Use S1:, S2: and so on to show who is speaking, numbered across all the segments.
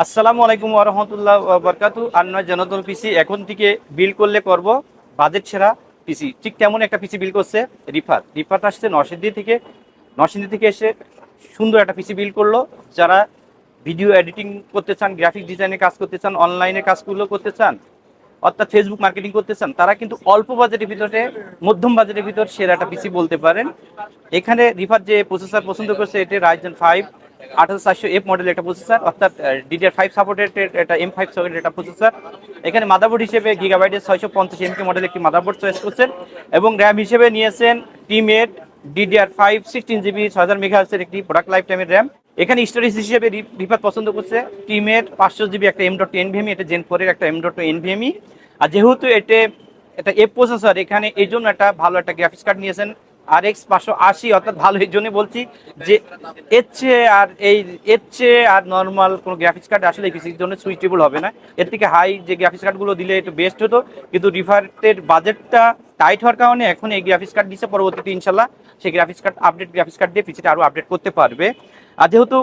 S1: আসসালামু আলাইকুম ওয়া রাহমাতুল্লাহি ওয়া বারাকাতুহু। আর নয় জনতন পিসি এখন থেকে বিল করলে করব বাজেট সেরা পিসি। ঠিক তেমন একটা পিসি বিল করছে রিফাত। রিফাত আসছে নরসিংদী থেকে এসে সুন্দর একটা পিসি বিল করলো। যারা ভিডিও এডিটিং করতে চান, গ্রাফিক ডিজাইনের কাজ করতে চান, অনলাইনে কাজগুলো করতে চান, অর্থাৎ ফেসবুক মার্কেটিং করতে চান, তারা কিন্তু অল্প বাজেটের ভিতরে, মধ্যম বাজেটের ভিতর সেরা একটা পিসি বলতে পারেন। এখানে রিফাত যে প্রসেসর পছন্দ করছে এটা রাইজেন 5 8400F মডেলের একটা প্রসেসর, অর্থাৎ DDR5 সাপোর্টেড এটা M5 সাপোর্টেড একটা প্রসেসর। এখানে মাদারবোর্ড হিসেবে গিগাবাইটের 650 MK মডেল একটি মাদারবোর্ড চয়েস করছেন এবং র্যাম হিসেবে নিয়েছেন টিমেট DDR5 16GB 6000 মেগাহার্টজের একটি প্রোডাক্ট লাইফ টাইমের র্যাম। এখানে স্টোরেজ হিসেবে রিফাত পছন্দ করছে টিমেট 500GB একটা M.2 NVMe, এটা জেন 4 এর একটা M.2 NVMe। আর যেহেতু এটা এফ প্রসেসর, এখানে এই জন্য একটা ভালো একটা গ্রাফিক্স কার্ড নিয়েছেন RX 580, অর্থাৎ ভালো এই জন্য বলছি যে এর চেয়ে আর নর্মাল কোনো গ্রাফিক্স কার্ড আসলে এই পিসির জন্য সুইটেবল হবে না। এর থেকে হাই যে গ্রাফিক্স কার্ডগুলো দিলে একটু বেস্ট হতো, কিন্তু রিফারের বাজেটটা টাইট হওয়ার কারণে এখন এই গ্রাফিক্স কার্ড দিচ্ছে। পরবর্তীতে ইনশাল্লাহ সেই গ্রাফিক্স কার্ড দিয়ে পিসিটা আরও আপডেট করতে পারবে। আর যেহেতু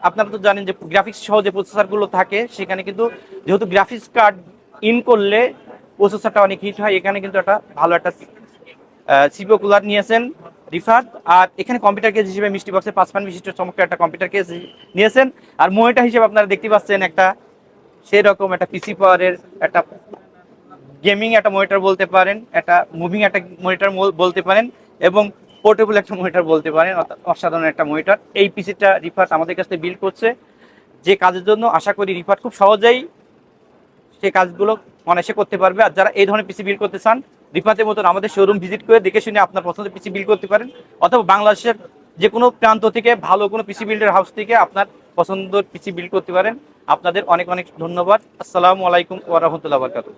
S1: আপনারা তো জানেন যে গ্রাফিক্স সহ যে প্রসেসরগুলো থাকে সেখানে কিন্তু যেহেতু গ্রাফিক্স কার্ড ইন করলে প্রসেসরটা অনেক হিট হয়, এখানে কিন্তু একটা ভালো একটা সিপিইউ কুলার নিয়েছেন রিফাত। আর এখানে কম্পিউটার কেস হিসেবে মিষ্টি বক্সের 5 বিশিষ্ট চমৎকার একটা কম্পিউটার কেস নিয়েছেন। আর মনিটর হিসেবে আপনারা দেখতে পাচ্ছেন একটা সেই রকম একটা পিসি পাওয়ারের একটা গেমিং একটা মনিটর বলতে পারেন, একটা মুভিং একটা মনিটর বলতে পারেন, এবং পোর্টেবল একটা মনিটর বলতে পারেন। অসাধারণ একটা মনিটর এই পিসিটা রিফাত আমাদের কাছে বিল্ড করছে, যে কাজের জন্য আশা করি রিফাত খুব সহজেই সেই কাজগুলো অনায়াসে করতে পারবে। আর যারা এই ধরনের পিসি বিল করতে চান, রিফাতের মতন আমাদের শোরুম ভিজিট করে দেখে শুনে আপনার পছন্দের পিসি বিল করতে পারেন, অথবা বাংলাদেশের যে কোনো প্রান্ত থেকে ভালো কোনো পিসি বিল্ডার হাউস থেকে আপনার পছন্দের পিসি বিল করতে পারেন। আপনাদের অনেক অনেক ধন্যবাদ। আসসালামু আলাইকুম ওয়া রাহমাতুল্লাহি ওয়া বারাকাতুহু।